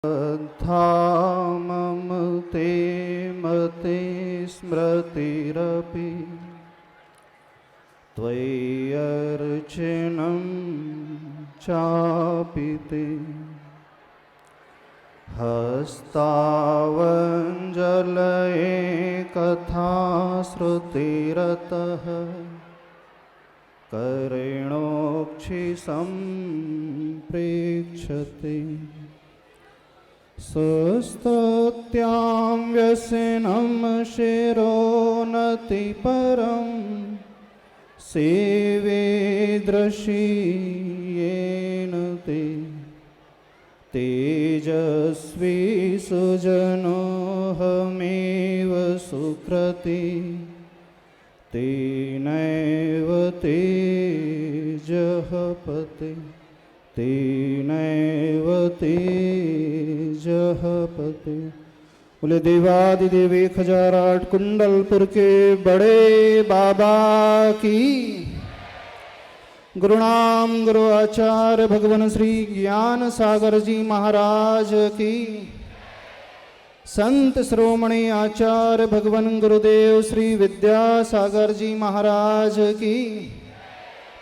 धामं ते मते स्मृतिरपि त्वय्यर्चनं चापि ते हस्तावञ्जलये कथा श्रुतिरतः करेणोक्षि सम्प्रेक्षते सुस्तुत्यां व्यसनं शिरोनतिपरं सेवे दृशीयेन ते तेजस्वी सुजनोऽहमेव सुकृती तेनैव तेजः पते तेनैव तेजः पते। बोले देवादिदेव 1008 कुंडलपुर के बड़े बाबा की, गुरुनाम गुरु आचार्य भगवान श्री ज्ञान सागर जी महाराज की, संत श्रोमणी आचार्य भगवान गुरुदेव श्री विद्यासागर जी महाराज की,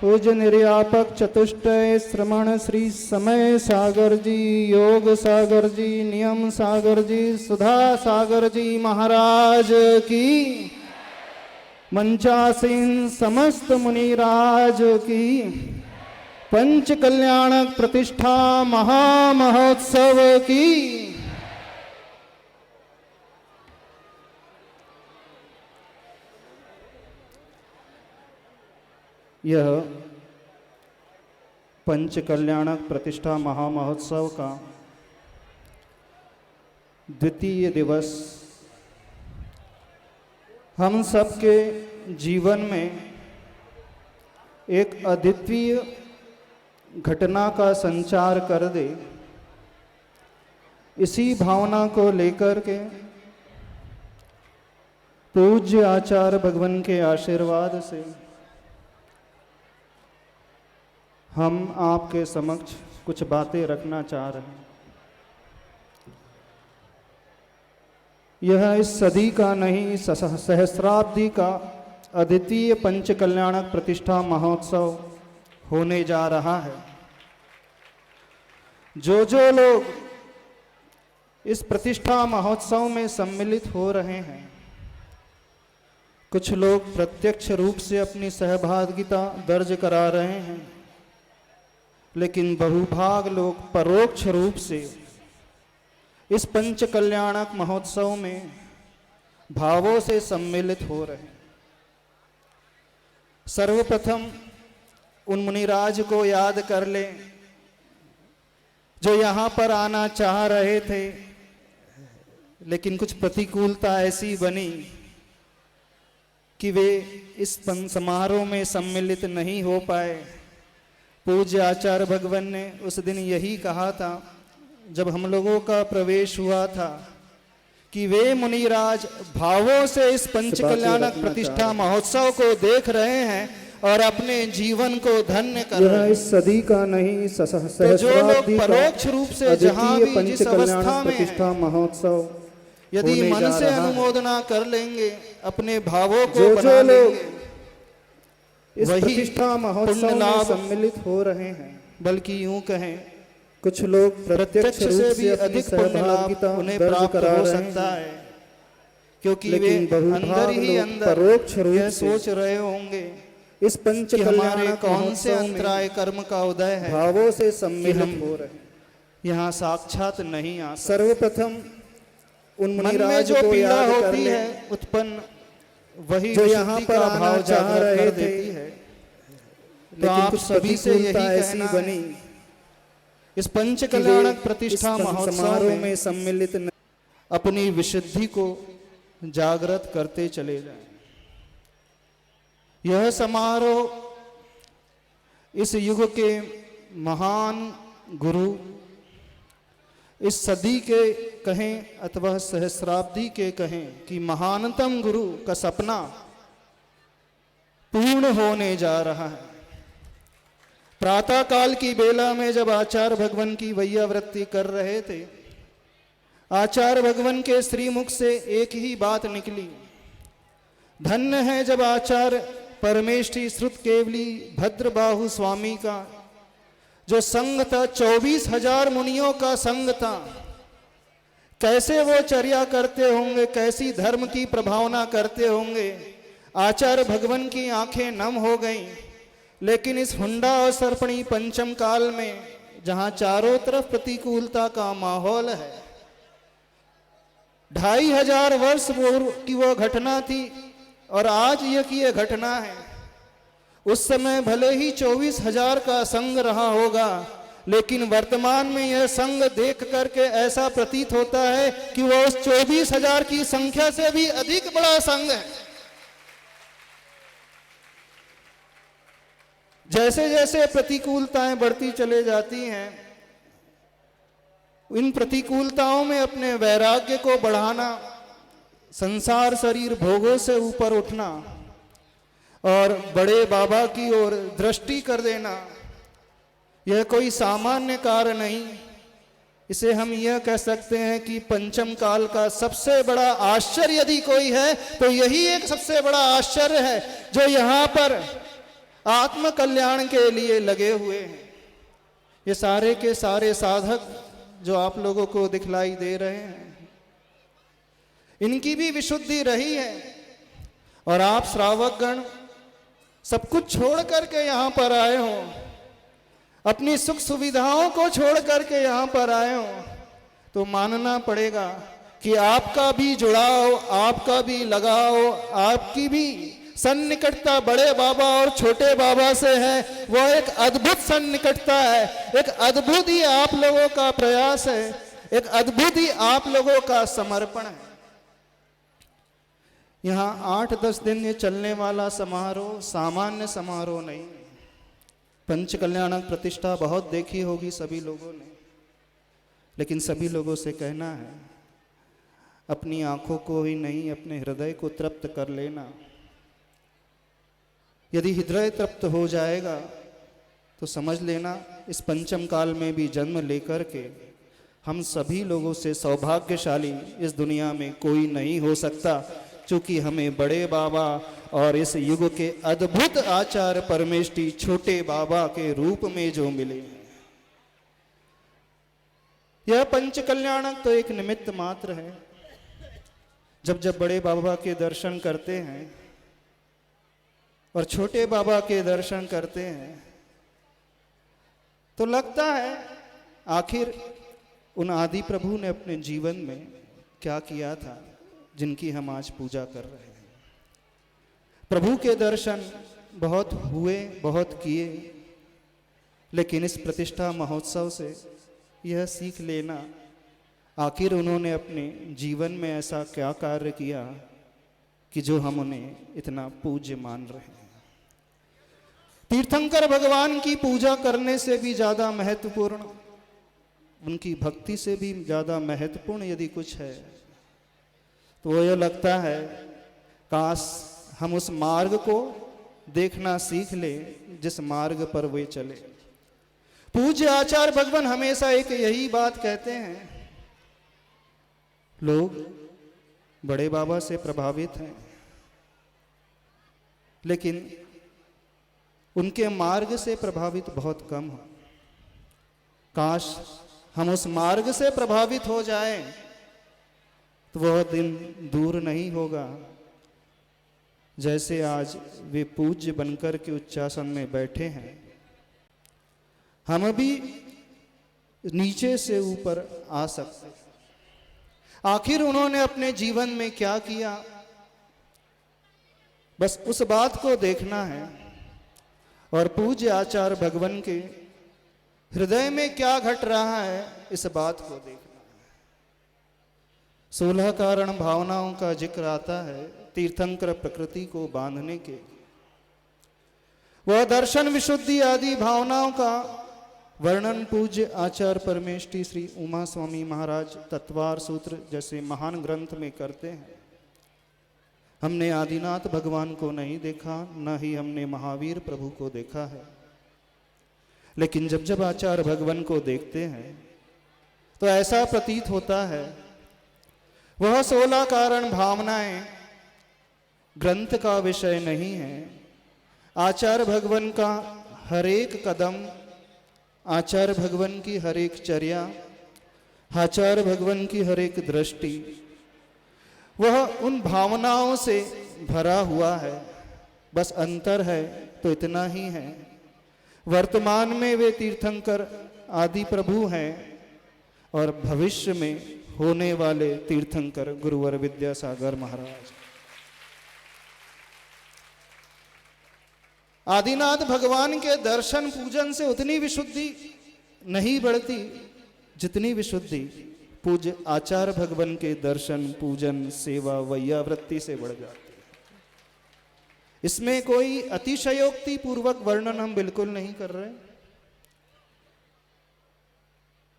पूज्य निर्यापक चतुष्टय श्रमण श्री समय सागर जी, योग सागर जी, नियम सागर जी, सुधा सागर जी महाराज की, मंचासीन समस्त मुनिराज की, पंच कल्याणक प्रतिष्ठा महामहोत्सव की। यह पंच कल्याणक प्रतिष्ठा महामहोत्सव का द्वितीय दिवस हम सबके जीवन में एक अद्वितीय घटना का संचार कर दे, इसी भावना को लेकर के पूज्य आचार्य भगवान के आशीर्वाद से हम आपके समक्ष कुछ बातें रखना चाह रहे हैं। यह इस सदी का नहीं, सहस्राब्दी का अद्वितीय पंच कल्याणक प्रतिष्ठा महोत्सव होने जा रहा है। जो लोग इस प्रतिष्ठा महोत्सव में सम्मिलित हो रहे हैं, कुछ लोग प्रत्यक्ष रूप से अपनी सहभागिता दर्ज करा रहे हैं, लेकिन बहुभाग लोग परोक्ष रूप से इस पंच कल्याणक महोत्सव में भावों से सम्मिलित हो रहे हैं। सर्वप्रथम उन मुनिराज को याद कर लें जो यहाँ पर आना चाह रहे थे, लेकिन कुछ प्रतिकूलता ऐसी बनी कि वे इस समारोह में सम्मिलित नहीं हो पाए। पूज्य आचार्य भगवान ने उस दिन यही कहा था जब हम लोगों का प्रवेश हुआ था कि वे मुनिराज भावों से इस पंच कल्याणक प्रतिष्ठा महोत्सव को देख रहे हैं और अपने जीवन को धन्य कर रहे हैं। इस सदी का नहीं, तो जो लोग परोक्ष रूप से जहां भी जिस अवस्था में प्रतिष्ठा महोत्सव यदि मन से अनुमोदना कर लेंगे, अपने भावों को बना लेंगे, इस प्रतिष्ठा महोत्सव में सम्मिलित हो रहे हैं। बल्कि यूं कहें, कुछ लोग प्रत्यक्ष से भी अधिक पुण्य लाभ उन्हें प्राप्त हो सकता है, क्योंकि वे अंदर ही अंदर परोक्ष रूप सोच रहे होंगे इस पंच कल्याण कौन से अंतराय कर्म का उदय है, भावों से सम्मिलित हो रहे हैं, यहाँ साक्षात नहीं आ। सर्वप्रथम उन मन में जो पीड़ा होती है उत्पन्न, वही जो यहाँ पर आना चाह रहे थे, तो आप सभी से यही कहना बनी इस पंच कल्याणक प्रतिष्ठा महोत्सव में सम्मिलित अपनी विशुद्धि को जागृत करते चले जाएं। यह समारोह इस युग के महान गुरु, इस सदी के कहें अथवा सहस्राब्दी के कहें कि महानतम गुरु का सपना पूर्ण होने जा रहा है। प्रातः काल की बेला में जब आचार्य भगवान की वैयावृत्ति कर रहे थे, आचार्य भगवान के श्रीमुख से एक ही बात निकली, धन्य है जब आचार्य परमेष्ठी श्रुत केवली भद्रबाहु स्वामी का जो संग था, 24,000 मुनियों का संग था। कैसे वो चर्या करते होंगे, कैसी धर्म की प्रभावना करते होंगे। आचार्य भगवान की आंखें नम हो गईं। लेकिन इस हुंडा और सर्पणी पंचम काल में, जहां चारों तरफ प्रतिकूलता का माहौल है, 2500 वर्ष पूर्व की वो घटना थी और आज यह की यह घटना है। उस समय भले ही 24,000 का संग रहा होगा, लेकिन वर्तमान में यह संग देख करके ऐसा प्रतीत होता है कि वह उस 24,000 की संख्या से भी अधिक बड़ा संग है। जैसे जैसे प्रतिकूलताएं बढ़ती चले जाती हैं, इन प्रतिकूलताओं में अपने वैराग्य को बढ़ाना, संसार शरीर भोगों से ऊपर उठना और बड़े बाबा की ओर दृष्टि कर देना, यह कोई सामान्य कार्य नहीं। इसे हम यह कह सकते हैं कि पंचम काल का सबसे बड़ा आश्चर्य यदि कोई है तो यही एक सबसे बड़ा आश्चर्य है, जो यहाँ पर आत्म कल्याण के लिए लगे हुए हैं। ये सारे के सारे साधक जो आप लोगों को दिखलाई दे रहे हैं, इनकी भी विशुद्धि रही है और आप श्रावकगण सब कुछ छोड़ करके यहाँ पर आए हो, अपनी सुख सुविधाओं को छोड़ करके यहाँ पर आए हो, तो मानना पड़ेगा कि आपका भी जुड़ाव, आपका भी लगाव, आपकी भी सन्निकटता बड़े बाबा और छोटे बाबा से है। वह एक अद्भुत सन्निकटता है, एक अद्भुत ही आप लोगों का प्रयास है, एक अद्भुत ही आप लोगों का समर्पण है। यहाँ 8-10 दिन ये चलने वाला समारोह सामान्य समारोह नहीं। पंच कल्याणक प्रतिष्ठा बहुत देखी होगी सभी लोगों ने, लेकिन सभी लोगों से कहना है, अपनी आंखों को ही नहीं, अपने हृदय को तृप्त कर लेना। यदि हृदय तृप्त हो जाएगा तो समझ लेना इस पंचम काल में भी जन्म लेकर के हम सभी लोगों से सौभाग्यशाली इस दुनिया में कोई नहीं हो सकता, क्योंकि हमें बड़े बाबा और इस युग के अद्भुत आचार्य परमेष्ठी छोटे बाबा के रूप में जो मिले। यह पंच कल्याणक तो एक निमित्त मात्र है। जब जब बड़े बाबा के दर्शन करते हैं और छोटे बाबा के दर्शन करते हैं तो लगता है आखिर उन आदि प्रभु ने अपने जीवन में क्या किया था जिनकी हम आज पूजा कर रहे हैं। प्रभु के दर्शन बहुत हुए, बहुत किए, लेकिन इस प्रतिष्ठा महोत्सव से यह सीख लेना, आखिर उन्होंने अपने जीवन में ऐसा क्या कार्य किया कि जो हम उन्हें इतना पूज्य मान रहे हैं। तीर्थंकर भगवान की पूजा करने से भी ज्यादा महत्वपूर्ण, उनकी भक्ति से भी ज्यादा महत्वपूर्ण यदि कुछ है तो वो यह लगता है, काश हम उस मार्ग को देखना सीख ले जिस मार्ग पर वे चले। पूज्य आचार्य भगवान हमेशा एक यही बात कहते हैं, लोग बड़े बाबा से प्रभावित हैं, लेकिन उनके मार्ग से प्रभावित बहुत कम हो। काश हम उस मार्ग से प्रभावित हो जाएं तो वह दिन दूर नहीं होगा जैसे आज वे पूज्य बनकर के उच्चासन में बैठे हैं, हम भी नीचे से ऊपर आ सकते। आखिर उन्होंने अपने जीवन में क्या किया, बस उस बात को देखना है और पूज्य आचार्य भगवान के हृदय में क्या घट रहा है इस बात को देखना है। 16 कारण भावनाओं का जिक्र आता है तीर्थंकर प्रकृति को बांधने के। वह दर्शन विशुद्धि आदि भावनाओं का वर्णन पूज्य आचार्य परमेष्ठी श्री उमा स्वामी महाराज तत्वार सूत्र जैसे महान ग्रंथ में करते हैं। हमने आदिनाथ भगवान को नहीं देखा, न ही हमने महावीर प्रभु को देखा है, लेकिन जब जब आचार्य भगवान को देखते हैं तो ऐसा प्रतीत होता है वह 16 कारण भावनाएं ग्रंथ का विषय नहीं है। आचार्य भगवान का हर एक कदम, आचार्य भगवान की हर एक चर्या, आचार्य भगवान की हर एक दृष्टि, वह उन भावनाओं से भरा हुआ है। बस अंतर है तो इतना ही है, वर्तमान में वे तीर्थंकर आदि प्रभु हैं और भविष्य में होने वाले तीर्थंकर गुरुवर विद्यासागर महाराज। आदिनाथ भगवान के दर्शन पूजन से उतनी विशुद्धि नहीं बढ़ती जितनी विशुद्धि पूज्य आचार्य भगवान के दर्शन पूजन सेवा वैयावृत्ति से बढ़ जाती है। इसमें कोई अतिशयोक्ति पूर्वक वर्णन हम बिल्कुल नहीं कर रहे,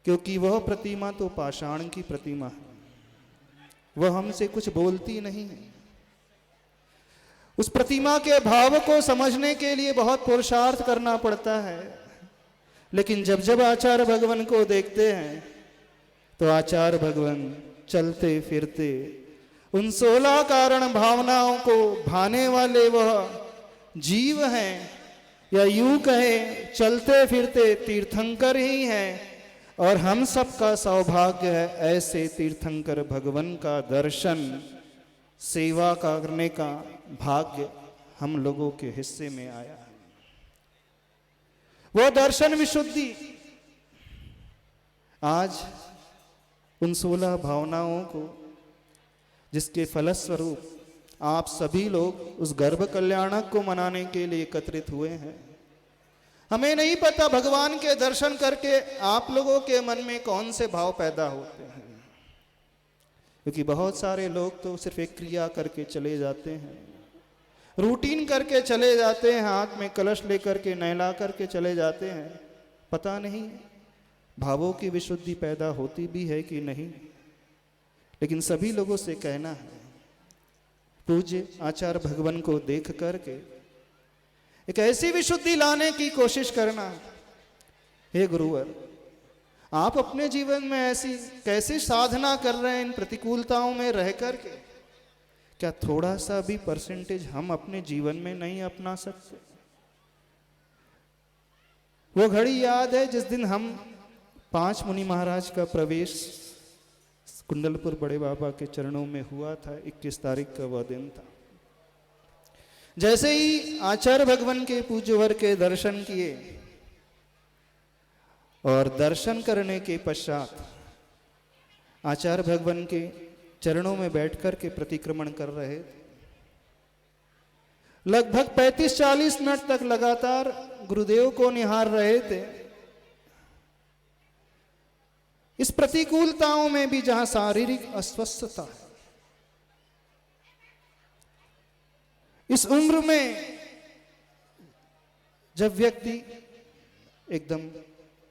क्योंकि वह प्रतिमा तो पाषाण की प्रतिमा है, वह हमसे कुछ बोलती नहीं है। उस प्रतिमा के भाव को समझने के लिए बहुत पुरुषार्थ करना पड़ता है, लेकिन जब जब आचार्य भगवान को देखते हैं तो आचार्य भगवान चलते फिरते उन 16 कारण भावनाओं को भाने वाले वह जीव हैं, या यूं कहे चलते फिरते तीर्थंकर ही हैं। और हम सबका सौभाग्य है ऐसे तीर्थंकर भगवान का दर्शन सेवा करने का भाग्य हम लोगों के हिस्से में आया है। वो दर्शन विशुद्धि आज उन 16 भावनाओं को, जिसके फलस्वरूप आप सभी लोग उस गर्भ कल्याणक को मनाने के लिए एकत्रित हुए हैं। हमें नहीं पता भगवान के दर्शन करके आप लोगों के मन में कौन से भाव पैदा होते हैं, क्योंकि बहुत सारे लोग तो सिर्फ एक क्रिया करके चले जाते हैं, रूटीन करके चले जाते हैं, हाथ में कलश लेकर के नहला करके चले जाते हैं। पता नहीं भावों की विशुद्धि पैदा होती भी है कि नहीं। लेकिन सभी लोगों से कहना है, पूज्य आचार्य भगवान को देख करके एक ऐसी विशुद्धि लाने की कोशिश करना। हे गुरुवर, आप अपने जीवन में ऐसी कैसी साधना कर रहे हैं इन प्रतिकूलताओं में रह करके, क्या थोड़ा सा भी परसेंटेज हम अपने जीवन में नहीं अपना सकते? वो घड़ी याद है जिस दिन हम 5 मुनि महाराज का प्रवेश कुंडलपुर बड़े बाबा के चरणों में हुआ था। 21 तारीख का वह दिन था। जैसे ही आचार्य भगवान के पूज्यवर के दर्शन किए और दर्शन करने के पश्चात आचार्य भगवान के चरणों में बैठकर के प्रतिक्रमण कर रहे थे। लगभग 35-40 मिनट तक लगातार गुरुदेव को निहार रहे थे। इस प्रतिकूलताओं में भी जहां शारीरिक अस्वस्थता है, इस उम्र में जब व्यक्ति एकदम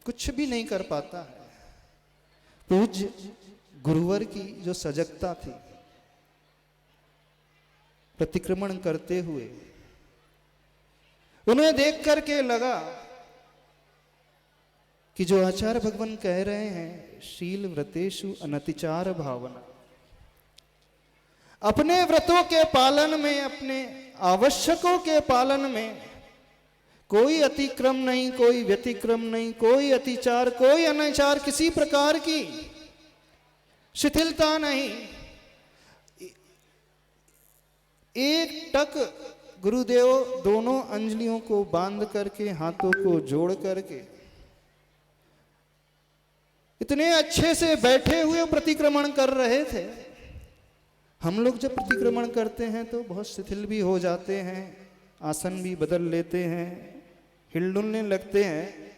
कुछ भी नहीं कर पाता है, पूज्य गुरुवर की जो सजगता थी प्रतिक्रमण करते हुए, उन्हें देख करके लगा कि जो आचार्य भगवान कह रहे हैं शील व्रतेषु अनतिचार भावना, अपने व्रतों के पालन में, अपने आवश्यकों के पालन में कोई अतिक्रम नहीं, कोई व्यतिक्रम नहीं, कोई अतिचार, कोई अनाचार, किसी प्रकार की शिथिलता नहीं। एक टक गुरुदेव दोनों अंजलियों को बांध करके, हाथों को जोड़ करके इतने अच्छे से बैठे हुए प्रतिक्रमण कर रहे थे। हम लोग जब प्रतिक्रमण करते हैं तो बहुत शिथिल भी हो जाते हैं, आसन भी बदल लेते हैं, हिलडुलने लगते हैं।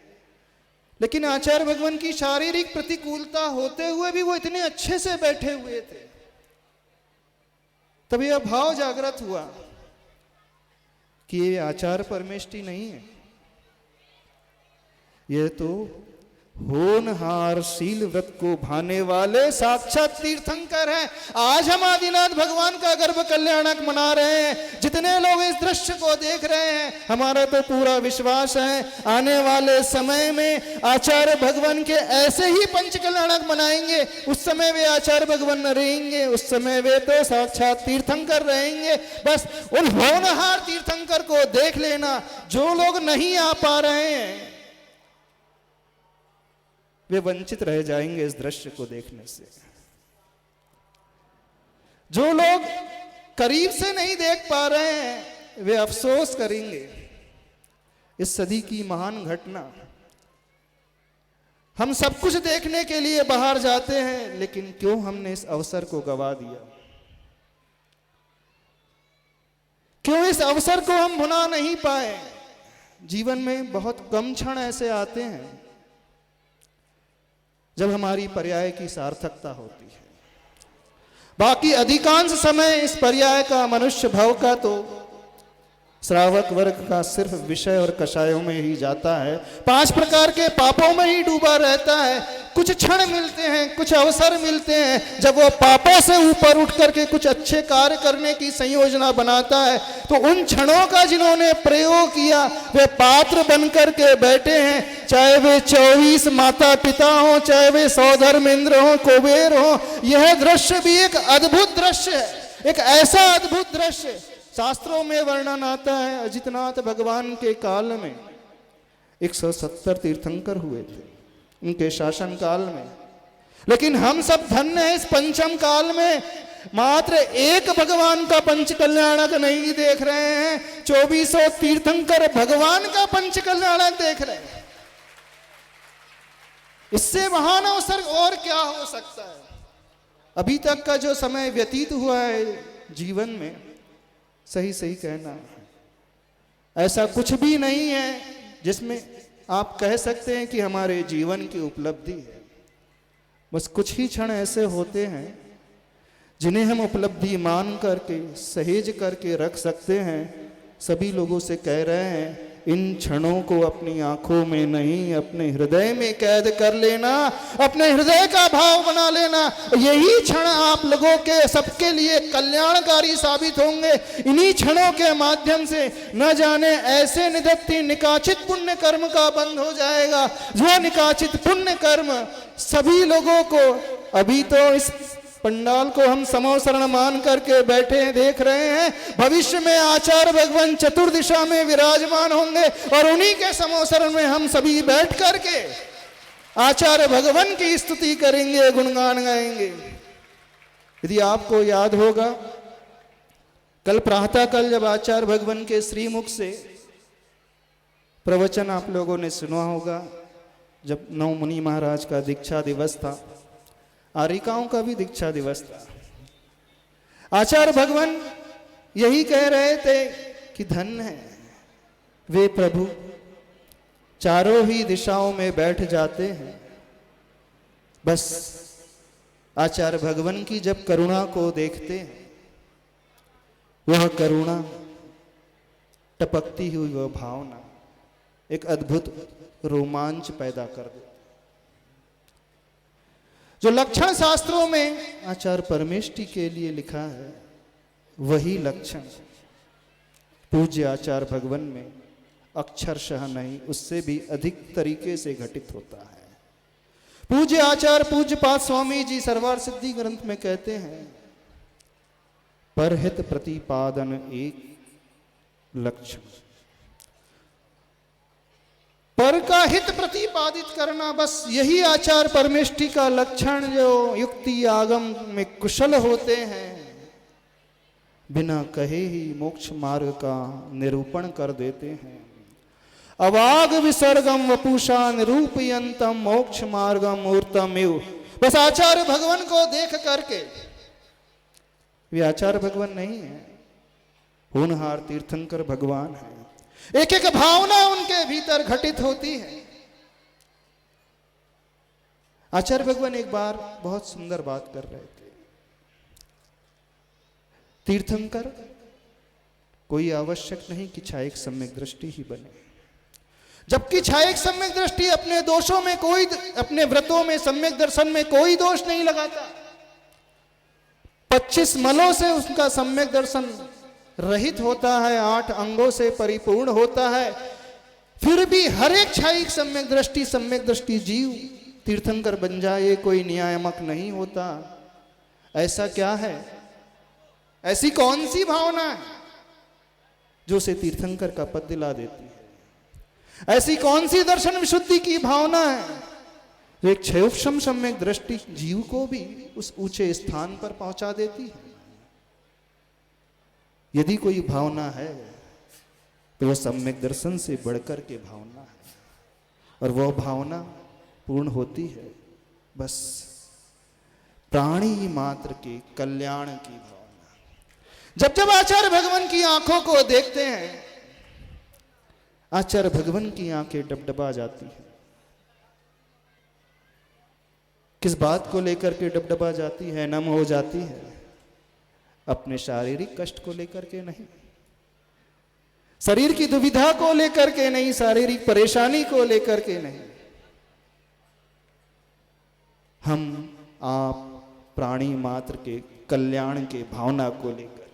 लेकिन आचार्य भगवान की शारीरिक प्रतिकूलता होते हुए भी वो इतने अच्छे से बैठे हुए थे। तब यह भाव जागृत हुआ कि ये आचार परमेष्टि नहीं है, यह तो होनहार शील व्रत को भाने वाले साक्षात तीर्थंकर हैं। आज हम आदिनाथ भगवान का गर्भ कल्याणक मना रहे हैं। जितने लोग इस दृश्य को देख रहे हैं, हमारा तो पूरा विश्वास है आने वाले समय में आचार्य भगवान के ऐसे ही पंच कल्याणक मनाएंगे। उस समय वे आचार्य भगवान न रहेंगे, उस समय वे तो साक्षात तीर्थंकर रहेंगे। बस उन होनहार तीर्थंकर को देख लेना। जो लोग नहीं आ पा रहे हैं वे वंचित रह जाएंगे इस दृश्य को देखने से। जो लोग करीब से नहीं देख पा रहे हैं वे अफसोस करेंगे। इस सदी की महान घटना, हम सब कुछ देखने के लिए बाहर जाते हैं, लेकिन क्यों हमने इस अवसर को गवा दिया? क्यों इस अवसर को हम भुला नहीं पाए? जीवन में बहुत कम क्षण ऐसे आते हैं जब हमारी पर्याय की सार्थकता होती है। बाकी अधिकांश समय इस पर्याय का, मनुष्य भव का तो श्रावक वर्ग का सिर्फ विषय और कषायों में ही जाता है। 5 प्रकार के पापों में ही डूबा रहता है। कुछ क्षण मिलते हैं, कुछ अवसर मिलते हैं जब वो पापों से ऊपर उठ करके कुछ अच्छे कार्य करने की संयोजना बनाता है, तो उन क्षणों का जिन्होंने प्रयोग किया वे पात्र बन करके बैठे हैं। चाहे वे 24 माता पिता हो, चाहे वे 100 धर्मेंद्र हो, कुबेर हो। यह दृश्य भी एक अद्भुत दृश्य है, एक ऐसा अद्भुत दृश्य। शास्त्रों में वर्णन आता है अजितनाथ भगवान के काल में 170 तीर्थंकर हुए थे उनके शासन काल में। लेकिन हम सब धन्य हैं, इस पंचम काल में मात्र एक भगवान का पंच कल्याणक नहीं देख रहे हैं, 2400 तीर्थंकर भगवान का पंच कल्याणक देख रहे हैं। इससे महान अवसर और क्या हो सकता है? अभी तक का जो समय व्यतीत हुआ है जीवन में, सही सही कहना है, ऐसा कुछ भी नहीं है जिसमें आप कह सकते हैं कि हमारे जीवन की उपलब्धि है। बस कुछ ही क्षण ऐसे होते हैं जिन्हें हम उपलब्धि मान करके, सहेज करके रख सकते हैं। सभी लोगों से कह रहे हैं इन क्षणों को अपनी आंखों में नहीं, अपने हृदय में कैद कर लेना, अपने हृदय का भाव बना लेना। यही क्षण आप लोगों के सबके लिए कल्याणकारी साबित होंगे। इन्हीं क्षणों के माध्यम से न जाने ऐसे निदत्ति निकाचित पुण्य कर्म का बंध हो जाएगा, जो निकाचित पुण्य कर्म सभी लोगों को, अभी तो इस पंडाल को हम समोसरण मान करके बैठे देख रहे हैं, भविष्य में आचार्य भगवान चतुर्दिशा में विराजमान होंगे और उन्हीं के समोसरण में हम सभी बैठ करके आचार्य भगवान की स्तुति करेंगे, गुणगान गाएंगे। यदि आपको याद होगा, कल प्रातः कल जब आचार्य भगवान के श्रीमुख से प्रवचन आप लोगों ने सुना होगा, जब 9 मुनि महाराज का दीक्षा दिवस था, आरिकाओं का भी दीक्षा दिवस था। आचार्य भगवान यही कह रहे थे कि धन्य है वे प्रभु चारों ही दिशाओं में बैठ जाते हैं। बस आचार्य भगवान की जब करुणा को देखते हैं, वह करुणा, टपकती हुई वह भावना एक अद्भुत रोमांच पैदा कर देती। जो लक्षण शास्त्रों में आचार्य परमेष्टि के लिए लिखा है, वही लक्षण पूज्य आचार्य भगवान में अक्षरशः नहीं, उससे भी अधिक तरीके से घटित होता है। पूज्य आचार्य पूज्यपाद स्वामी जी सर्वार सिद्धि ग्रंथ में कहते हैं, परहित प्रतिपादन एक लक्षण, पर का हित प्रतिपादित करना, बस यही आचार्य परमेष्टि का लक्षण। जो युक्ति आगम में कुशल होते हैं, बिना कहे ही मोक्ष मार्ग का निरूपण कर देते हैं। अवाग विसर्गम वपुषा निरूपयंतम मोक्ष मार्गम मूर्तम इव। बस आचार्य भगवान को देख करके, वे आचार्य भगवान नहीं है, होनहार तीर्थंकर भगवान है। एक एक भावना उनके भीतर घटित होती है। आचार्य भगवान एक बार बहुत सुंदर बात कर रहे थे। तीर्थंकर कोई आवश्यक नहीं कि छायक सम्यक दृष्टि ही बने। जबकि छायक सम्यक दृष्टि अपने दोषों में कोई, अपने व्रतों में सम्यक दर्शन में कोई दोष नहीं लगाता। 25 मलों से उसका सम्यक दर्शन रहित होता है, 8 अंगों से परिपूर्ण होता है, फिर भी हर एक छायक सम्यक दृष्टि जीव तीर्थंकर बन जाए, कोई नियामक नहीं होता। ऐसा क्या है? ऐसी कौन सी भावना है जो उसे तीर्थंकर का पद दिला देती है? ऐसी कौन सी दर्शन विशुद्धि की भावना है जो एक क्षयोपशम सम्यक दृष्टि जीव को भी उस ऊंचे स्थान पर पहुंचा देती है? यदि कोई भावना है तो वह सम्यक दर्शन से बढ़कर के भावना है, और वह भावना पूर्ण होती है बस प्राणी मात्र के कल्याण की भावना। जब जब आचार्य भगवान की आंखों को देखते हैं, आचार्य भगवान की आंखें डबडबा जाती हैं। किस बात को लेकर के डबडबा जाती है, नम हो जाती है? अपने शारीरिक कष्ट को लेकर के नहीं, शरीर की दुविधा को लेकर के नहीं, शारीरिक परेशानी को लेकर के नहीं, हम आप प्राणी मात्र के कल्याण के भावना को लेकर।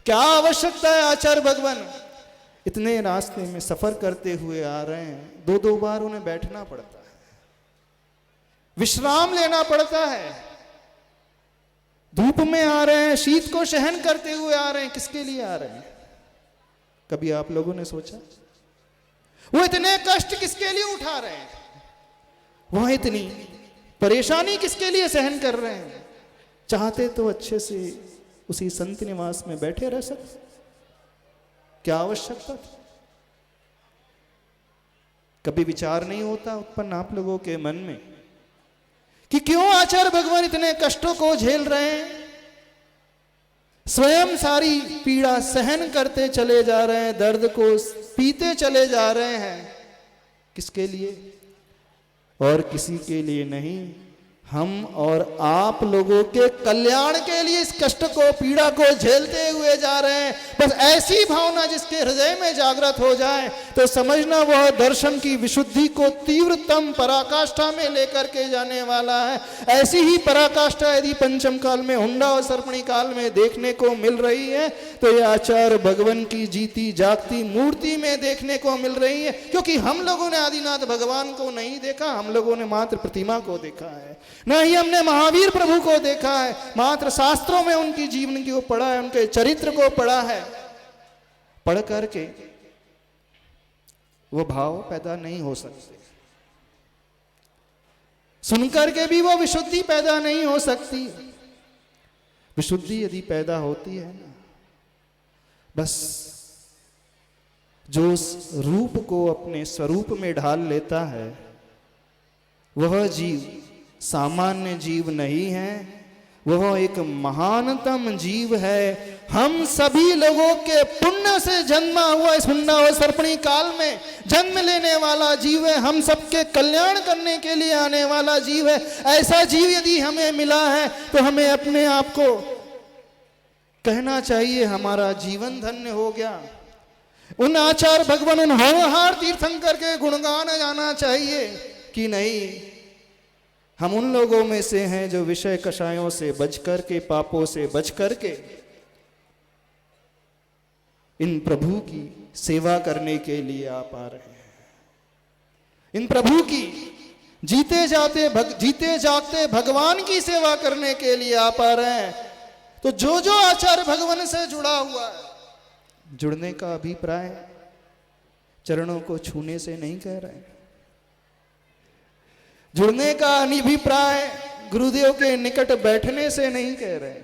क्या आवश्यकता है? आचार्य भगवान इतने रास्ते में सफर करते हुए आ रहे हैं, 2-2 बार उन्हें बैठना पड़ता है, विश्राम लेना पड़ता है, धूप में आ रहे हैं, शीत को सहन करते हुए आ रहे हैं। किसके लिए आ रहे हैं? कभी आप लोगों ने सोचा? वो इतने कष्ट किसके लिए उठा रहे हैं? वह इतनी परेशानी किसके लिए सहन कर रहे हैं? चाहते तो अच्छे से उसी संत निवास में बैठे रह सकते, क्या आवश्यकता थी? कभी विचार नहीं होता उत्पन्न आप लोगों के मन में कि क्यों आचार्य भगवान इतने कष्टों को झेल रहे हैं, स्वयं सारी पीड़ा सहन करते चले जा रहे हैं, दर्द को पीते चले जा रहे हैं? किसके लिए? और किसी के लिए नहीं, हम और आप लोगों के कल्याण के लिए इस कष्ट को, पीड़ा को झेलते हुए जा रहे हैं। बस ऐसी भावना जिसके हृदय में जागृत हो जाए तो समझना वह दर्शन की विशुद्धि को तीव्रतम पराकाष्ठा में लेकर के जाने वाला है। ऐसी ही पराकाष्ठा यदि पंचम काल में, हुंडा और सर्पणी काल में देखने को मिल रही है तो यह आचार्य भगवान की जीती जागती मूर्ति में देखने को मिल रही है। क्योंकि हम लोगों ने आदिनाथ भगवान को नहीं देखा, हम लोगों ने मात्र प्रतिमा को देखा है, न ही हमने महावीर प्रभु को देखा है, मात्र शास्त्रों में उनकी जीवन को पढ़ा है, उनके चरित्र को पढ़ा है। पढ़ करके वो भाव पैदा नहीं हो सकते, सुनकर के भी वो विशुद्धि पैदा नहीं हो सकती। विशुद्धि यदि पैदा होती है ना, बस जो उस रूप को अपने स्वरूप में ढाल लेता है वह जीव सामान्य जीव नहीं है, वह एक महानतम जीव है। हम सभी लोगों के पुण्य से जन्मा हुआ इस हुंडा और सर्पणी काल में जन्म लेने वाला जीव है, हम सबके कल्याण करने के लिए आने वाला जीव है। ऐसा जीव यदि हमें मिला है तो हमें अपने आप को कहना चाहिए हमारा जीवन धन्य हो गया। उन आचार्य भगवान, उन होनहार तीर्थंकर के गुणगान गाना चाहिए कि नहीं, हम उन लोगों में से हैं जो विषय कषायों से बच करके, पापों से बच करके इन प्रभु की सेवा करने के लिए आप आ रहे हैं। इन प्रभु की जीते जागते भगवान की सेवा करने के लिए आप आ रहे हैं। तो जो जो आचार्य भगवान से जुड़ा हुआ है, जुड़ने का अभिप्राय चरणों को छूने से नहीं कह रहे, जुड़ने का अभिप्राय गुरुदेव के निकट बैठने से नहीं कह रहे,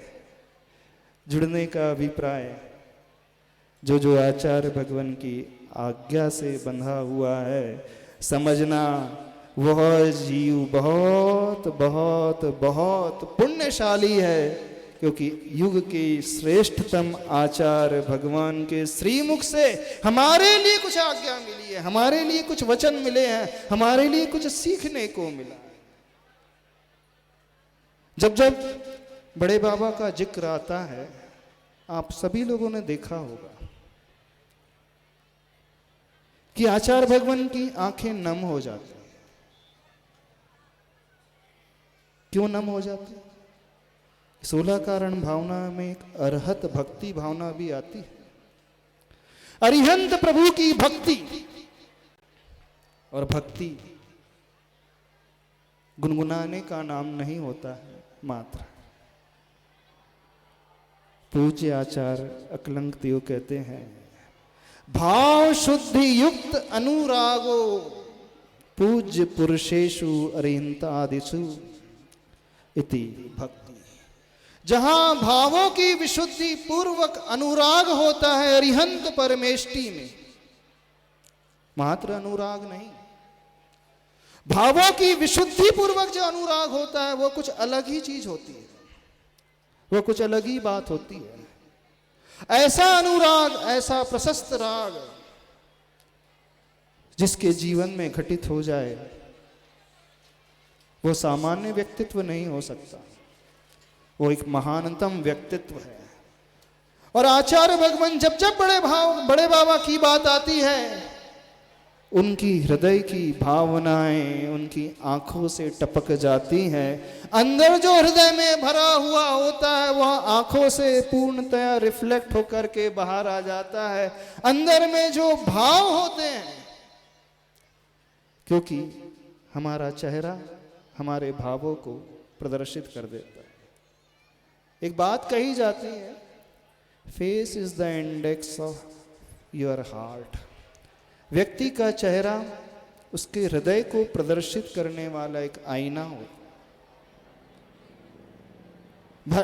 जुड़ने का अभिप्राय जो जो आचार्य भगवान की आज्ञा से बंधा हुआ है, समझना वह जीव बहुत बहुत बहुत पुण्यशाली है, क्योंकि युग के श्रेष्ठतम आचार्य भगवान के श्रीमुख से हमारे लिए कुछ आज्ञा मिली है, हमारे लिए कुछ वचन मिले हैं, हमारे लिए कुछ सीखने को मिला। जब जब बड़े बाबा का जिक्र आता है, आप सभी लोगों ने देखा होगा कि आचार्य भगवान की आंखें नम हो जाती। क्यों नम हो जाती? 16 कारण भावना में एक अरहत भक्ति भावना भी आती है। अरिहंत प्रभु की भक्ति, और भक्ति गुनगुनाने का नाम नहीं होता है मात्र। पूज्य आचार्य अकलंक देव कहते हैं, भाव शुद्धि युक्त अनुरागो पूज्य पुरुषेषु अरिहंतादिषु इति भक्ति। जहां भावों की विशुद्धि पूर्वक अनुराग होता है अरिहंत परमेष्टि में, मात्र अनुराग नहीं, भावों की विशुद्धि पूर्वक जो अनुराग होता है वो कुछ अलग ही चीज होती है, वो कुछ अलग ही बात होती है। ऐसा अनुराग, ऐसा प्रशस्त राग जिसके जीवन में घटित हो जाए वो सामान्य व्यक्तित्व नहीं हो सकता, वो एक महानतम व्यक्तित्व है। और आचार्य भगवान जब जब बड़े बाबा की बात आती है, उनकी हृदय की भावनाएं उनकी आंखों से टपक जाती हैं। अंदर जो हृदय में भरा हुआ होता है वह आंखों से पूर्णतया रिफ्लेक्ट होकर के बाहर आ जाता है। अंदर में जो भाव होते हैं, क्योंकि हमारा चेहरा हमारे भावों को प्रदर्शित कर देता है। एक बात कही जाती है, face is the index of your heart. व्यक्ति का चेहरा उसके हृदय को प्रदर्शित करने वाला एक आईना हो।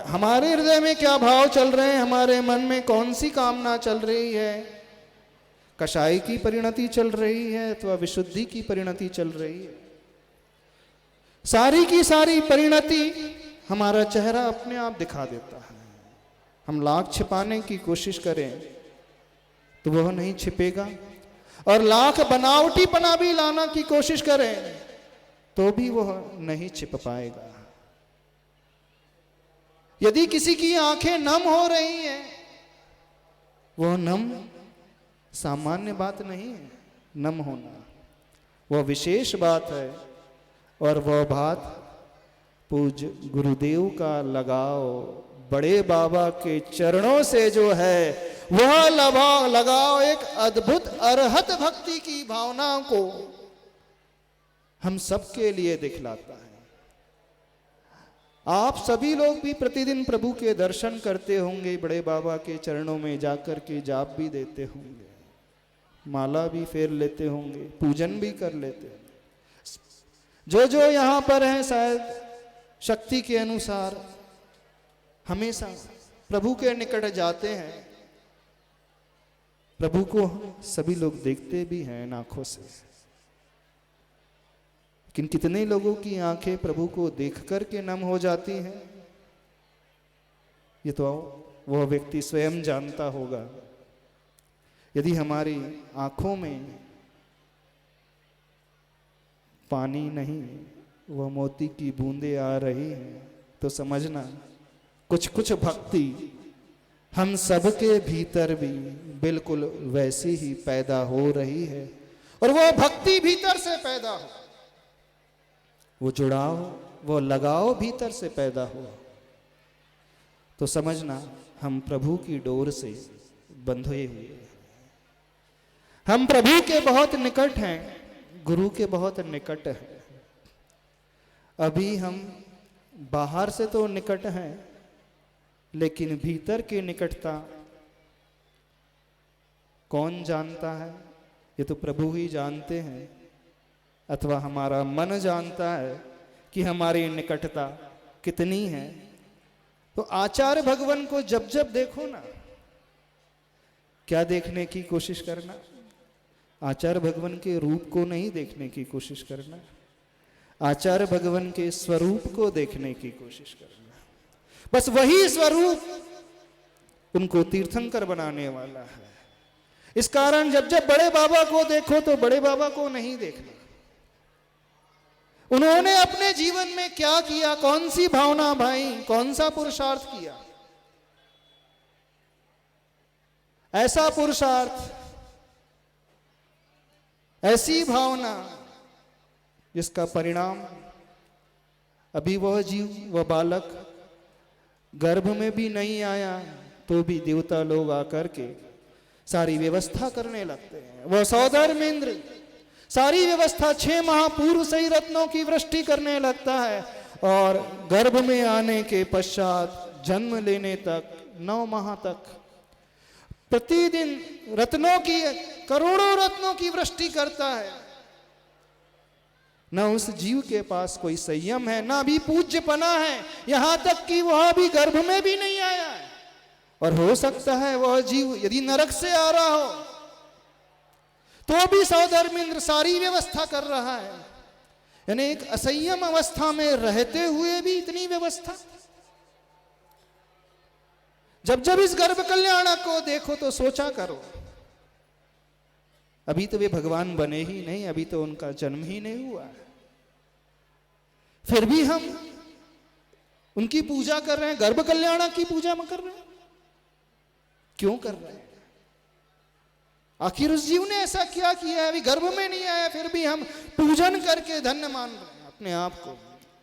हमारे हृदय में क्या भाव चल रहे हैं, हमारे मन में कौन सी कामना चल रही है, कषाय की परिणति चल रही है अथवा विशुद्धि की परिणति चल रही है, सारी की सारी परिणति हमारा चेहरा अपने आप दिखा देता है। हम लाख छिपाने की कोशिश करें तो वह नहीं छिपेगा, और लाख बनावटीपना भी लाना की कोशिश करें तो भी वह नहीं छिप पाएगा। यदि किसी की आंखें नम हो रही हैं, वह नम सामान्य बात नहीं है। नम होना वह विशेष बात है, और वह बात पूज्य गुरुदेव का लगाव, बड़े बाबा के चरणों से जो है वह लगाव एक अद्भुत अरहत भक्ति की भावना को हम सबके लिए दिखलाता है। आप सभी लोग भी प्रतिदिन प्रभु के दर्शन करते होंगे, बड़े बाबा के चरणों में जाकर के जाप भी देते होंगे, माला भी फेर लेते होंगे, पूजन भी कर लेते होंगे। जो यहां पर है शायद शक्ति के अनुसार हमेशा प्रभु के निकट जाते हैं। प्रभु को सभी लोग देखते भी हैं आंखों से, लेकिन कितने लोगों की आंखें प्रभु को देख कर के नम हो जाती हैं, ये तो वह व्यक्ति स्वयं जानता होगा। यदि हमारी आंखों में पानी नहीं, वह मोती की बूंदें आ रही हैं, तो समझना कुछ कुछ भक्ति हम सबके भीतर भी बिल्कुल वैसी ही पैदा हो रही है। और वो भक्ति भीतर से पैदा हो, वो जुड़ाव, वो लगाव भीतर से पैदा हो, तो समझना हम प्रभु की डोर से बंधे हुए हैं। हम प्रभु के बहुत निकट हैं, गुरु के बहुत निकट हैं। अभी हम बाहर से तो निकट हैं, लेकिन भीतर की निकटता कौन जानता है? ये तो प्रभु ही जानते हैं, अथवा हमारा मन जानता है कि हमारी निकटता कितनी है। तो आचार्य भगवान को जब जब देखो ना, क्या देखने की कोशिश करना? आचार्य भगवान के रूप को नहीं देखने की कोशिश करना, आचार्य भगवान के स्वरूप को देखने की कोशिश करना। बस वही स्वरूप उनको तीर्थंकर बनाने वाला है। इस कारण जब जब बड़े बाबा को देखो तो बड़े बाबा को नहीं देखना। उन्होंने अपने जीवन में क्या किया, कौन सी भावना भाई, कौन सा पुरुषार्थ किया, ऐसा पुरुषार्थ ऐसी भावना जिसका परिणाम अभी वह जीव, वह बालक गर्भ में भी नहीं आया तो भी देवता लोग आकर के सारी व्यवस्था करने लगते हैं। वह सौधर्मेंद्र सारी व्यवस्था 6 माह पूर्व से ही रत्नों की वृष्टि करने लगता है और गर्भ में आने के पश्चात जन्म लेने तक 9 माह तक प्रतिदिन रत्नों की, करोड़ों रत्नों की वृष्टि करता है। न उस जीव के पास कोई संयम है, ना भी पूज्यपना है, यहां तक कि वह भी गर्भ में भी नहीं आया है। और हो सकता है वह जीव यदि नरक से आ रहा हो तो भी सौधर्मेंद्र सारी व्यवस्था कर रहा है। यानी एक असंयम अवस्था में रहते हुए भी इतनी व्यवस्था। जब जब इस गर्भ कल्याणक को देखो तो सोचा करो, अभी तो वे भगवान बने ही नहीं, अभी तो उनका जन्म ही नहीं हुआ, फिर भी हम उनकी पूजा कर रहे हैं, गर्भ कल्याणक की पूजा में कर रहे हैं। क्यों कर रहे हैं? आखिर उस जीव ने ऐसा क्या किया है? अभी गर्भ में नहीं आया फिर भी हम पूजन करके धन्य मान रहे हैं अपने आप को।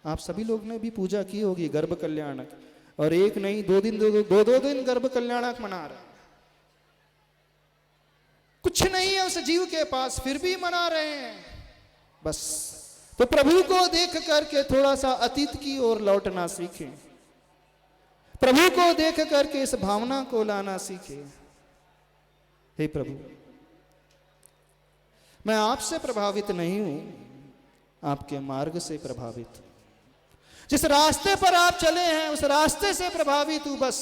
आप सभी लोग ने भी पूजा की होगी गर्भ कल्याणक, और एक नहीं 2 दिन, दो दिन गर्भ कल्याणक मना रहे हैं। कुछ नहीं है उस जीव के पास फिर भी मना रहे हैं बस। तो प्रभु को देख करके थोड़ा सा अतीत की ओर लौटना सीखें, प्रभु को देख करके इस भावना को लाना सीखें। हे प्रभु, मैं आपसे प्रभावित नहीं हूं, आपके मार्ग से प्रभावित हूं। जिस रास्ते पर आप चले हैं उस रास्ते से प्रभावित हूं बस।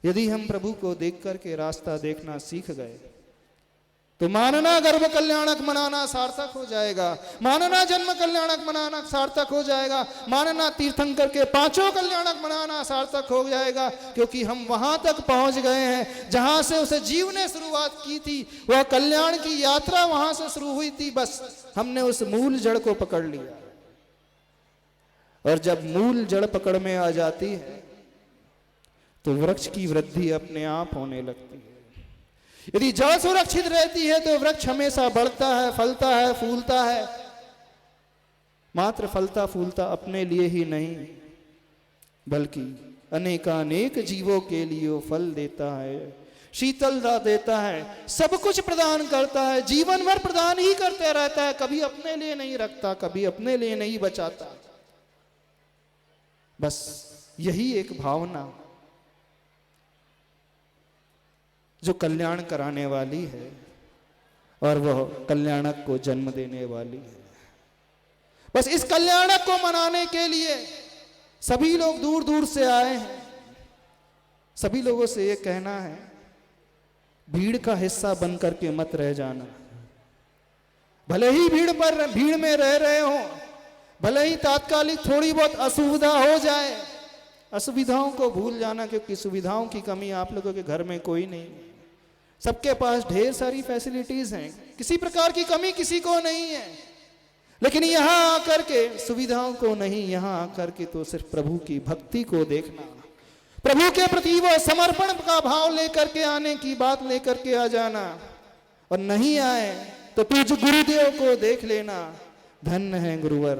यदि हम प्रभु को देख करके रास्ता देखना सीख गए तो मानना गर्भ कल्याणक मनाना सार्थक हो जाएगा, मानना जन्म कल्याणक मनाना सार्थक हो जाएगा, मानना तीर्थंकर के 5 कल्याणक मनाना सार्थक हो जाएगा। क्योंकि हम वहां तक पहुंच गए हैं जहां से उस जीव ने शुरुआत की थी, वह कल्याण की यात्रा वहां से शुरू हुई थी। बस हमने उस मूल जड़ को पकड़ लिया, और जब मूल जड़ पकड़ में आ जाती है तो वृक्ष की वृद्धि अपने आप होने लगती है। यदि जड़ सुरक्षित रहती है तो वृक्ष हमेशा बढ़ता है, फलता है, फूलता है। मात्र फलता फूलता अपने लिए ही नहीं बल्कि अनेकानेक जीवों के लिए वो फल देता है, शीतलता देता है, सब कुछ प्रदान करता है, जीवन भर प्रदान ही करते रहता है। कभी अपने लिए नहीं रखता, कभी अपने लिए नहीं बचाता। बस यही एक भावना जो कल्याण कराने वाली है और वह कल्याणक को जन्म देने वाली है। बस इस कल्याणक को मनाने के लिए सभी लोग दूर दूर से आए हैं। सभी लोगों से ये कहना है, भीड़ का हिस्सा बन करके मत रह जाना। भले ही भीड़ में रह रहे हो, भले ही तात्कालिक थोड़ी बहुत असुविधा हो जाए, असुविधाओं को भूल जाना, क्योंकि सुविधाओं की कमी आप लोगों के घर में कोई नहीं। सबके पास ढेर सारी फैसिलिटीज हैं, किसी प्रकार की कमी किसी को नहीं है। लेकिन यहां आकर के सुविधाओं को नहीं, यहां आकर के तो सिर्फ प्रभु की भक्ति को देखना, प्रभु के प्रति वो समर्पण का भाव लेकर के आने की बात लेकर के आ जाना। और नहीं आए तो पूज्य गुरुदेव को देख लेना। धन्य है गुरुवर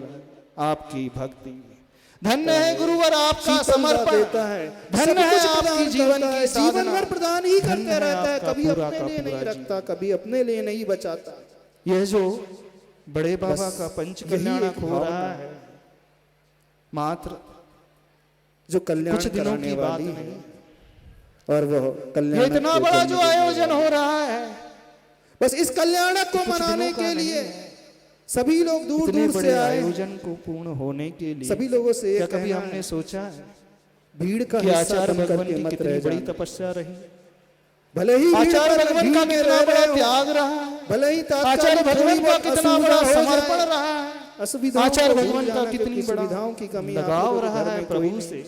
आपकी भक्ति, धन्य है गुरुवर आपका समर्पण देता है, धन्य है आपकी जीवन भर प्रदान ही करते रहता है, कभी अपने लिए नहीं रखता, कभी अपने लिए नहीं बचाता। यह जो बड़े बाबा का पंच कल्याणक हो रहा है, मात्र जो कल्याण कुछ दिनों की बात नहीं, और वह कल्याण इतना बड़ा जो आयोजन हो रहा है, बस इस कल्याणक को मनाने के लिए सभी लोग दूर दूर से आए। आयोजन को पूर्ण होने के लिए सभी लोगों से क्या कभी हमने सोचा है भीड़ का आचार्य भगवान की कितनी बड़ी तपस्या रही, भले ही आचार्य भगवान का कितना बड़ा त्याग रहा, भले ही आचार्य भगवान का कितना बड़ा समर्पण रहा है, आचार्य भगवान का कितनी सुविधाओं की कमी लगाव रहा है प्रभु से।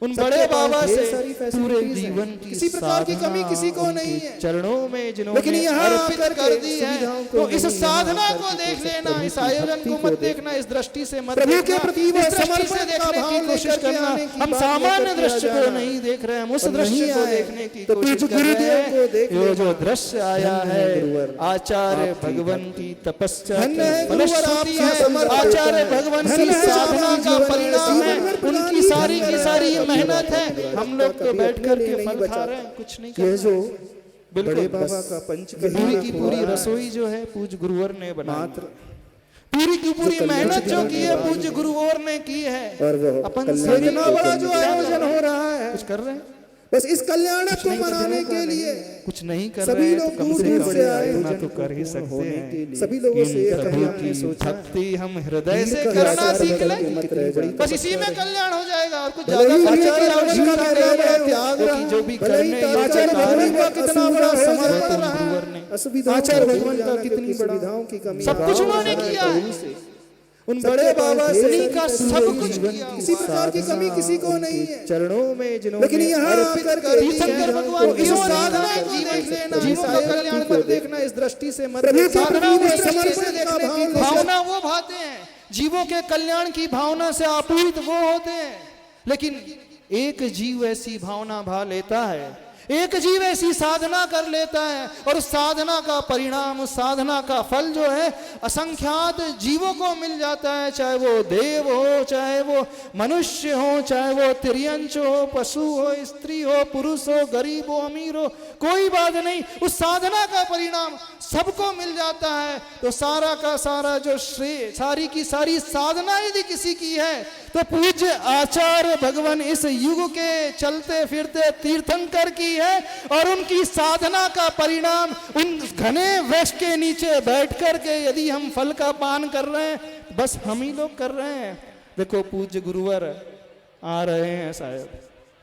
उन बड़े बाबा से सारी पूरे फैसिलिटीज जीवन हैं। की किसी प्रकार की कमी किसी को उनके नहीं है, चरणों में जिन्होंने लेकिन यहाँ अर्पित आकर कर के दी है, सुविधाओं को तो इस नहीं, साधना यहाँ को आकर के देख उस लेना, प्रभु इस की आयोजन भक्ति को को मत देख, देखना, इस दृष्टि से मत प्रभु के देखना, प्रति वो इस दृष्टि से समर्पण का देखने भाव की लेकर कोशिश के करना। आने की हम बात सामान्य लेकर के दृश्य आ को जाना। नहीं देख रहे हैं, हम उस और दृश्य नहीं को आए, देखने की तो कोशिश पूज्य कर रहे गुरुदेव को हैं। देख ये लेना। जो दृश्य आया धन्य है है गुरुवर, आचार्य आपकी भगवान की तपस्या धन्य है की गुरुवर, फलश्रुति आपका है, समर्पण आचार्य है। भगवान धन्य की है साधना आपकी का जीवन परिणाम है, जीवन में उनकी प्रदान सारी धन्य की है सारी आपकी मेहनत बात है। है। हम लोग तो कभी बैठ अपने करके लिए नहीं फल खा बचाता। रहे हैं, कुछ नहीं कर ये रहे जो हैं। बड़े बिल्कुल बाबा बस का पूरी की पूरी रसोई जो है पूज्य गुरुवर ने बनाई, मात्र पूरी की पूरी जो मेहनत जो कल्याण की है पूज्य गुरुवर ने की है। और वो अपन कल्याण से इतना बड़ा जो आयोजन हो रहा है, कुछ कर रहे हैं, बस इस कल्याण को मनाने के लिए कुछ नहीं कर सभी रहे हैं, लोग तो कम दूर से दूर कम से आए, इतना आयोजन तो कर ही सकते होने हैं के लिए। सभी लोगों से कि यह प्रभु हमने की सोचा, भक्ति हम हृदय से नील का करना आचार सीख बदल के लें, मत रह जाए। बस इसी में कल्याण हो जाएगा और कुछ भले ज्यादा ही करने की आचार्य आवश्यकता भगवान का नहीं है। त्याग रहा, क्योंकि जो भी भले ही करने योग्य आचार्य कार्य भगवान का है, कितना बड़ा समर्पण वो तो रहा, गुरुवर ने असुविधाओं आचार्य को भगवान दूर का जाना, कितनी क्योंकि बड़ा सुविधाओं की कमी सब कुछ उन्होंने किया है, उन बड़े बाबा से उन्हीं का सब कुछ किया। किसी प्रकार की कमी किसी को नहीं है, चरणों में जिन्होंने लेकिन यहाँ आकर के तीर्थंकर भगवान की इस साधना को देख लेना, जीवों का कल्याण मत देखना, इस दृष्टि से मत देखना। साधना उस दृष्टि से देखने की भावना वो भाते हैं, जीवों के कल्याण की भावना से आपूरित वो होते हैं। लेकिन एक जीव ऐसी भावना भा लेता है, एक जीव ऐसी साधना कर लेता है और उस साधना का परिणाम, उस साधना का फल जो है असंख्यात जीवों को मिल जाता है, चाहे वो देव हो, चाहे वो मनुष्य हो, चाहे वो तिर्यंच हो, पशु हो, स्त्री हो, पुरुष हो, गरीब हो, अमीर हो, कोई बात नहीं, उस साधना का परिणाम सबको मिल जाता है। तो सारा का सारा जो श्रेय, सारी की सारी साधना यदि किसी की है तो पूज्य आचार्य भगवान इस युग के चलते फिरते तीर्थंकर की है, और उनकी साधना का परिणाम उन घने वृक्ष के नीचे बैठ कर के यदि हम फल का पान कर रहे हैं, बस हम ही लोग कर रहे हैं। देखो पूज्य गुरुवर आ रहे हैं, शायद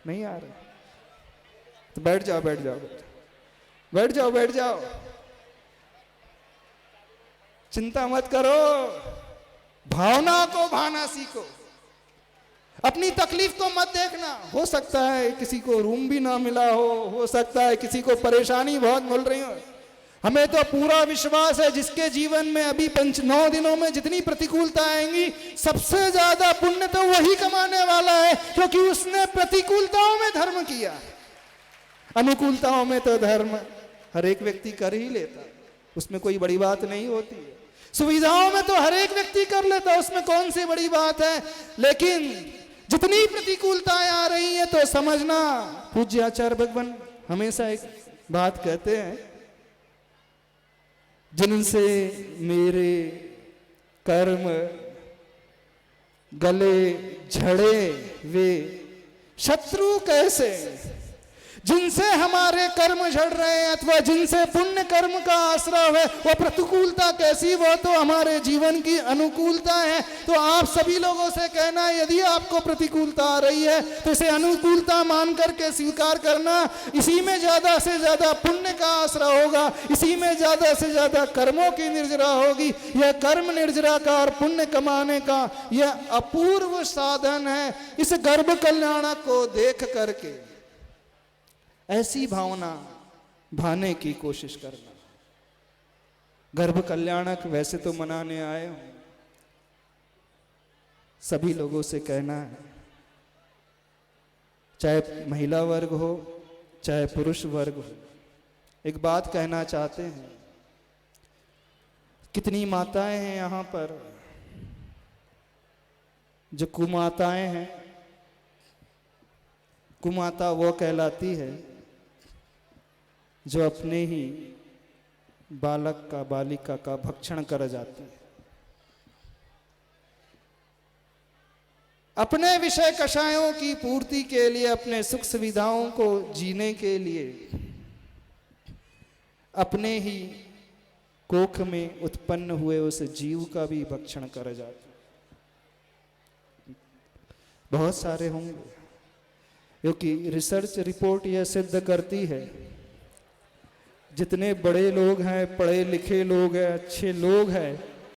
नहीं आ रहे, तो बैठ जाओ बैठ जाओ बैठ जाओ बैठ जाओ, चिंता मत करो, भावना को भाना सीखो, अपनी तकलीफ को मत देखना। हो सकता है किसी को रूम भी ना मिला हो सकता है किसी को परेशानी बहुत मिल रही हो। हमें तो पूरा विश्वास है जिसके जीवन में अभी 9 दिनों में जितनी प्रतिकूलता आएंगी, सबसे ज्यादा पुण्य तो वही कमाने वाला है, क्योंकि उसने प्रतिकूलताओं में धर्म किया। अनुकूलताओं में तो धर्म हर एक व्यक्ति कर ही लेता, उसमें कोई बड़ी बात नहीं होती है। सुविधाओं में तो हर एक व्यक्ति कर लेता, उसमें कौन सी बड़ी बात है। लेकिन जितनी प्रतिकूलताएं आ रही हैं तो समझना, पूज्य आचार्य भगवान हमेशा एक बात कहते हैं, जिनसे मेरे कर्म गले झड़े वे शत्रु कैसे। जिनसे हमारे कर्म झड़ रहे हैं अथवा जिनसे पुण्य कर्म का आश्रय है, वो प्रतिकूलता कैसी, वो तो हमारे जीवन की अनुकूलता है। तो आप सभी लोगों से कहना है, यदि आपको प्रतिकूलता आ रही है तो इसे अनुकूलता मान करके स्वीकार करना। इसी में ज्यादा से ज्यादा पुण्य का आश्रय होगा, इसी में ज्यादा से ज्यादा कर्मों की निर्जरा होगी। यह कर्म निर्जरा का और पुण्य कमाने का यह अपूर्व साधन है। इस गर्भ कल्याण को देख करके ऐसी भावना भाने की कोशिश करना। गर्भ कल्याणक वैसे तो मनाने आए हो, सभी लोगों से कहना है, चाहे महिला वर्ग हो चाहे पुरुष वर्ग हो, एक बात कहना चाहते हैं। कितनी माताएं हैं यहाँ पर जो कुमाताएं हैं। कुमाता वो कहलाती है जो अपने ही बालक का, बालिका का भक्षण कर जाती है। अपने विषय कषायों की पूर्ति के लिए, अपने सुख सुविधाओं को जीने के लिए अपने ही कोख में उत्पन्न हुए उस जीव का भी भक्षण कर जाती है। बहुत सारे होंगे, क्योंकि रिसर्च रिपोर्ट यह सिद्ध करती है, जितने बड़े लोग हैं, पढ़े लिखे लोग हैं, अच्छे लोग हैं,